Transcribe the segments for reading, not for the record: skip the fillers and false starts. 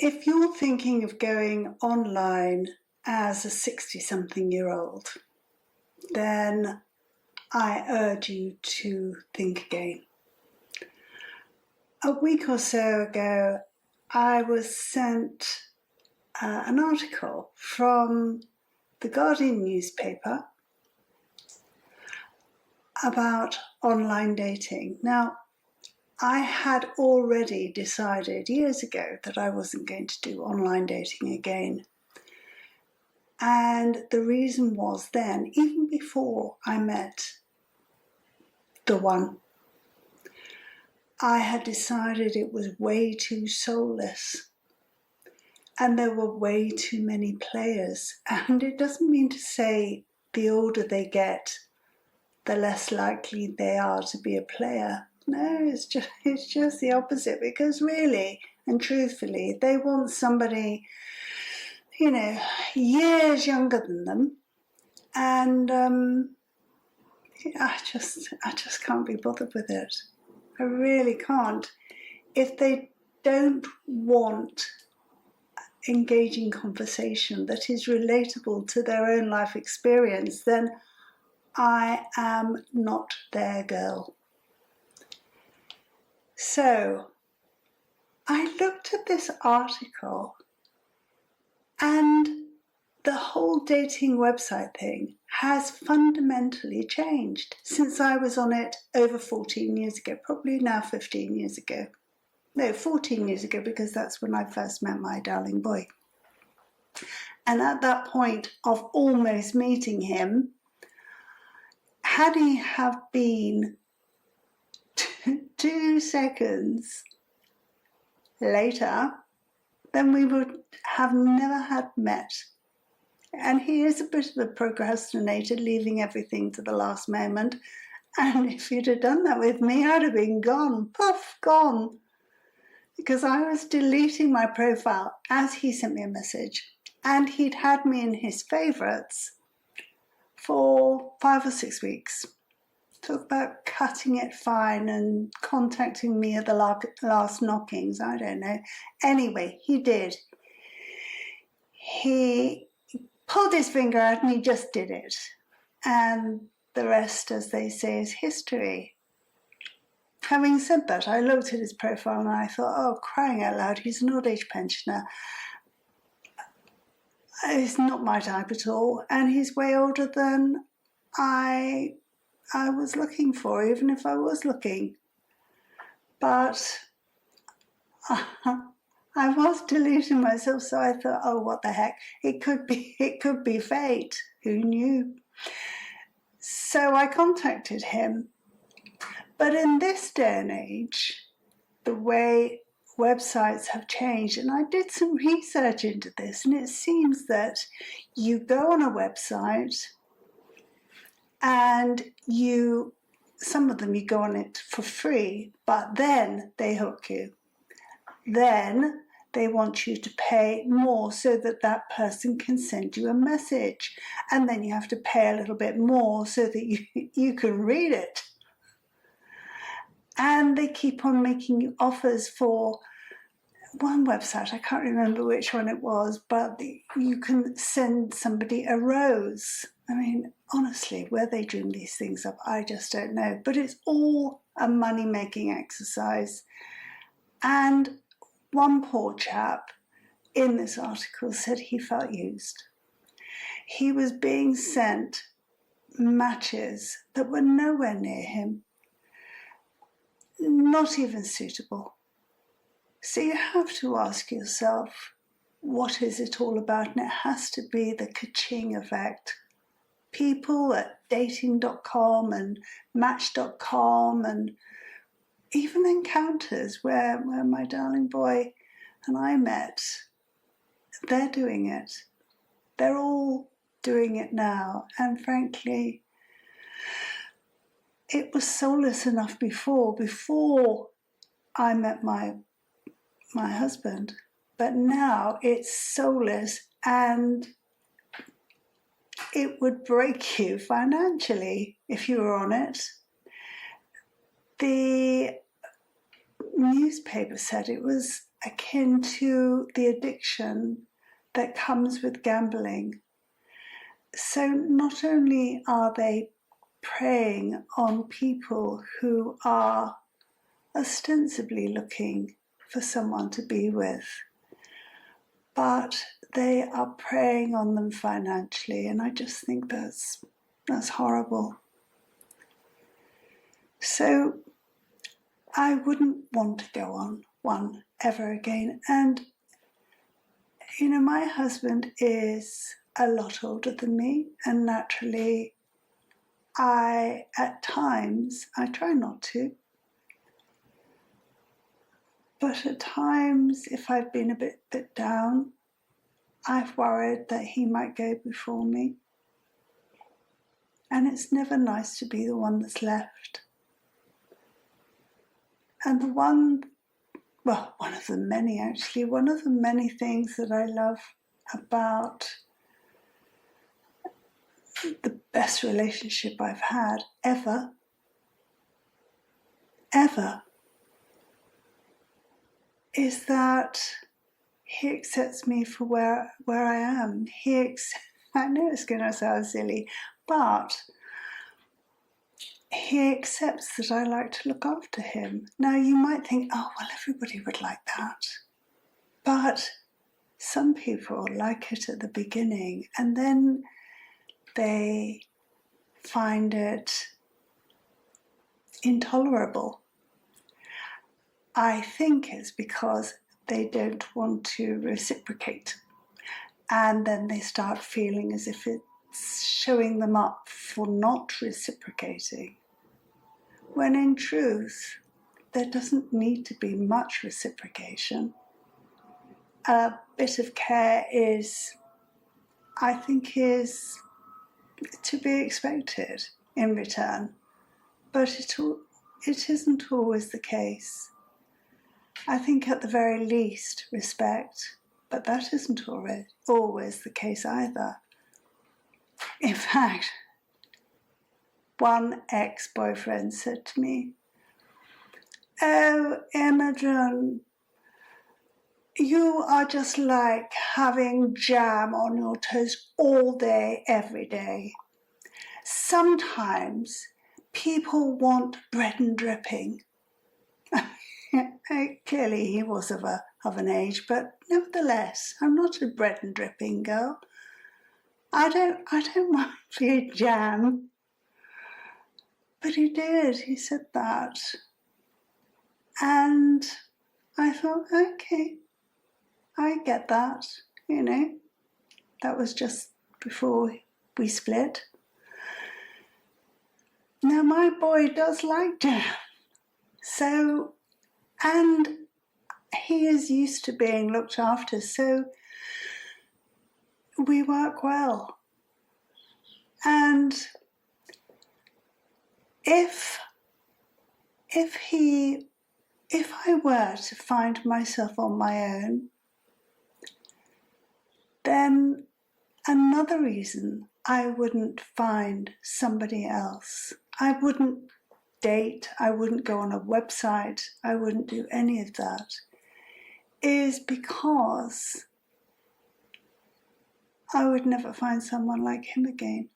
If you're thinking of going online as a 60-something-year-old, then I urge you to think again. A week or so ago, I was sent an article from the Guardian newspaper about online dating. Now, I had already decided years ago that I wasn't going to do online dating again. And the reason was then, even before I met the one, I had decided it was way too soulless. And there were way too many players. And it doesn't mean to say the older they get, the less likely they are to be a player. No, it's just the opposite, because really and truthfully, they want somebody, years younger than them. And I just can't be bothered with it. I really can't. If they don't want engaging conversation that is relatable to their own life experience, then I am not their girl. So I looked at this article, and the whole dating website thing has fundamentally changed since I was on it over 14 years ago, probably now 15 years ago. No, 14 years ago, because that's when I first met my darling boy. And at that point of almost meeting him, had he have been 2 seconds later, then we would have never had met. And he is a bit of a procrastinator, leaving everything to the last moment. And if you'd have done that with me, I'd have been gone, poof, gone. Because I was deleting my profile as he sent me a message. And he'd had me in his favourites for 5 or 6 weeks. Talk about cutting it fine and contacting me at the last knockings. I don't know. Anyway, he did. He pulled his finger out and he just did it. And the rest, as they say, is history. Having said that, I looked at his profile and I thought, oh, crying out loud, he's an old age pensioner. He's not my type at all. And he's way older than I was looking for, even if I was looking. But I was deluding myself, so I thought, oh, what the heck? It could be fate. Who knew? So I contacted him. But in this day and age, the way websites have changed, and I did some research into this, and it seems that you go on a website and some of them you go on it for free, but then they hook you. Then they want you to pay more so that that person can send you a message. And then you have to pay a little bit more so that you can read it. And they keep on making you offers for one website, I can't remember which one it was, but you can send somebody a rose. I mean, honestly, where they dream these things up, I just don't know. But it's all a money-making exercise. And one poor chap in this article said he felt used. He was being sent matches that were nowhere near him, not even suitable. So you have to ask yourself, what is it all about? And it has to be the ka-ching effect. People at dating.com and match.com and even encounters where my darling boy and I met, they're doing it. They're all doing it now. And frankly, it was soulless enough before I met my husband. But now it's soulless, and it would break you financially if you were on it. The newspaper said it was akin to the addiction that comes with gambling. So not only are they preying on people who are ostensibly looking for someone to be with, but they are preying on them financially, and I just think that's horrible. So I wouldn't want to go on one ever again. And my husband is a lot older than me, and naturally at times I try not to, but at times if I've been a bit down, I've worried that he might go before me, and it's never nice to be the one that's left. And one of the many things that I love about the best relationship I've had ever, is that he accepts me for where I am. I know it's going to sound silly, but he accepts that I like to look after him. Now you might think, oh, well, everybody would like that. But some people like it at the beginning, and then they find it intolerable. I think it's because they don't want to reciprocate. And then they start feeling as if it's showing them up for not reciprocating. When in truth, there doesn't need to be much reciprocation. A bit of care is to be expected in return, but it isn't always the case. I think at the very least respect, but that isn't always the case either. In fact, one ex-boyfriend said to me, "Oh, Imogen, you are just like having jam on your toast all day, every day. Sometimes people want bread and dripping." Clearly he was of an age, but nevertheless, I'm not a bread and dripping girl. I don't mind being jam. But he did, he said that. And I thought, okay, I get that, That was just before we split. Now my boy does like jam. So, and he is used to being looked after, so we work well. And if I were to find myself on my own, then another reason I wouldn't find somebody else, I wouldn't date, I wouldn't go on a website, I wouldn't do any of that, is because I would never find someone like him again.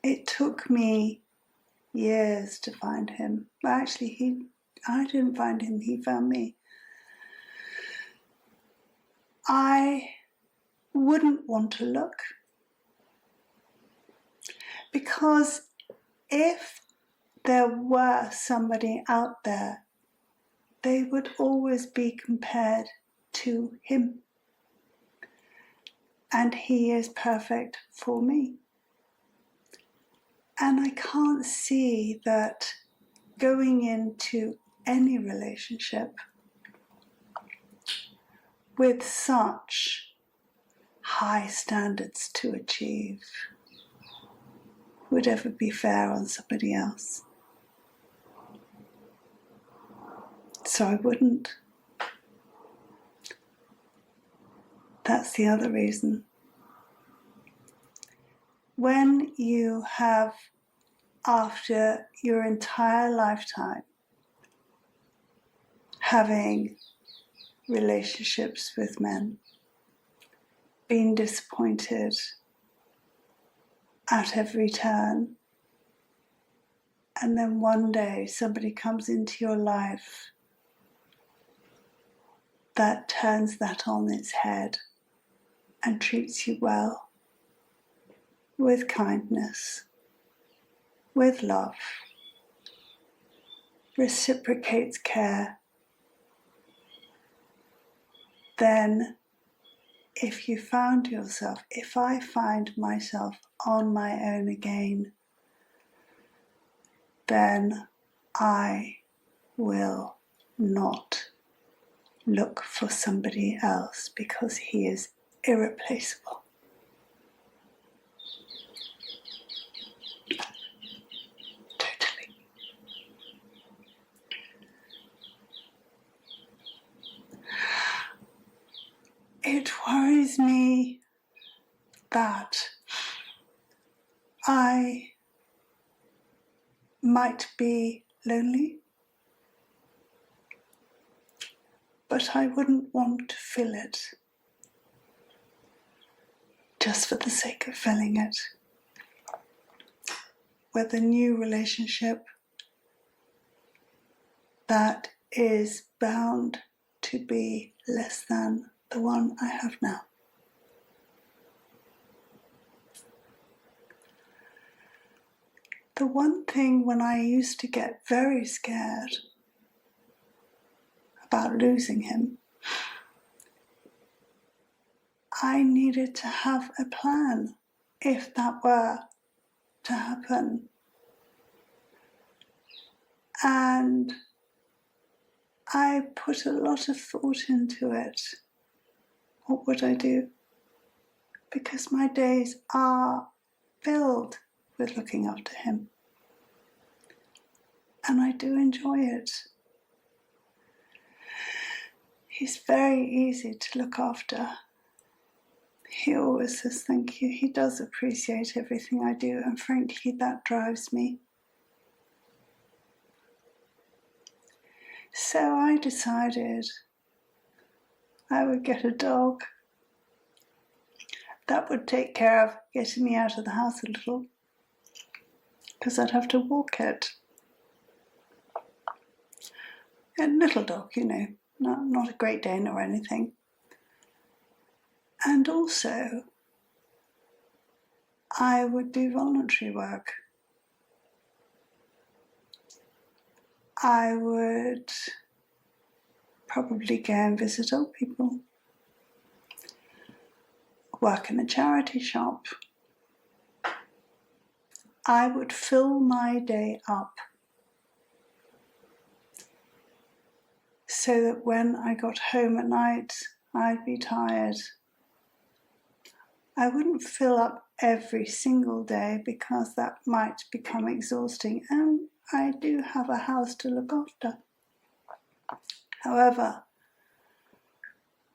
It took me years to find him. Well, actually, I didn't find him, he found me. I wouldn't want to look, because if there were somebody out there, they would always be compared to him. And he is perfect for me. And I can't see that going into any relationship with such high standards to achieve would ever be fair on somebody else. So I wouldn't. That's the other reason. When you have, after your entire lifetime, having relationships with men, been disappointed at every turn, and then one day somebody comes into your life that turns that on its head and treats you well, with kindness, with love, reciprocates care, then if you found yourself, if I find myself on my own again, then I will not look for somebody else because he is irreplaceable. Totally. It worries me that I might be lonely, but I wouldn't want to fill it just for the sake of filling it with a new relationship that is bound to be less than the one I have now. The one thing when I used to get very scared about losing him, I needed to have a plan if that were to happen. And I put a lot of thought into it. What would I do? Because my days are filled with looking after him. And I do enjoy it. He's very easy to look after. He always says thank you. He does appreciate everything I do, and frankly, that drives me. So I decided I would get a dog that would take care of getting me out of the house a little, because I'd have to walk it. A little dog, you know, not a Great Dane or anything. And also, I would do voluntary work. I would probably go and visit old people, work in a charity shop. I would fill my day up so that when I got home at night, I'd be tired. I wouldn't fill up every single day because that might become exhausting, and I do have a house to look after. However,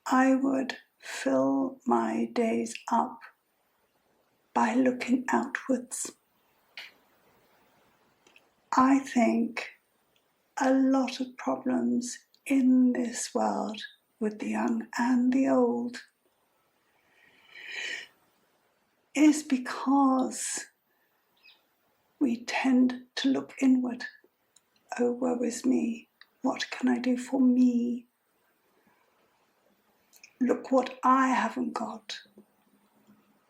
I would fill my days up by looking outwards. I think a lot of problems in this world with the young and the old is because we tend to look inward. Oh, woe is me. What can I do for me? Look what I haven't got.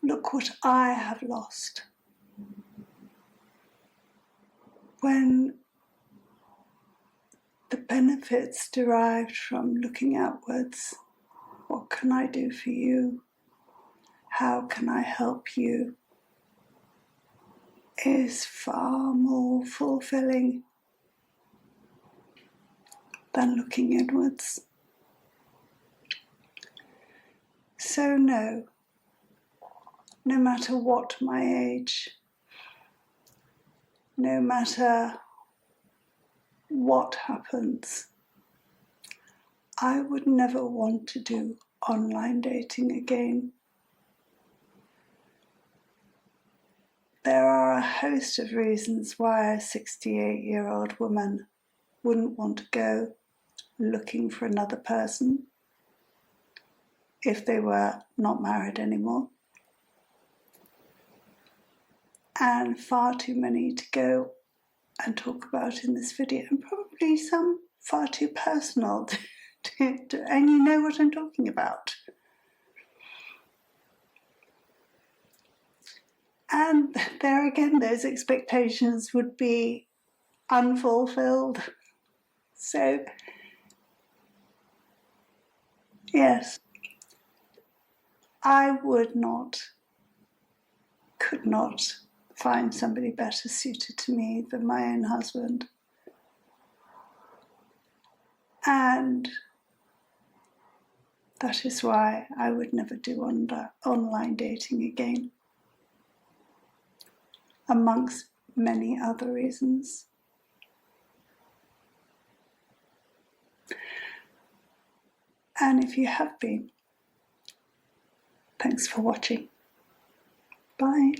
Look what I have lost. When the benefits derived from looking outwards, what can I do for you? How can I help you? Is far more fulfilling than looking inwards. So no matter what my age, no matter what happens, I would never want to do online dating again. There are a host of reasons why a 68-year-old woman wouldn't want to go looking for another person. if they were not married anymore. And far too many to go and talk about in this video, and probably some far too personal and you know what I'm talking about. And there again, those expectations would be unfulfilled. So, yes, I could not find somebody better suited to me than my own husband. And that is why I would never do online dating again, amongst many other reasons. And if you have been, thanks for watching. Bye.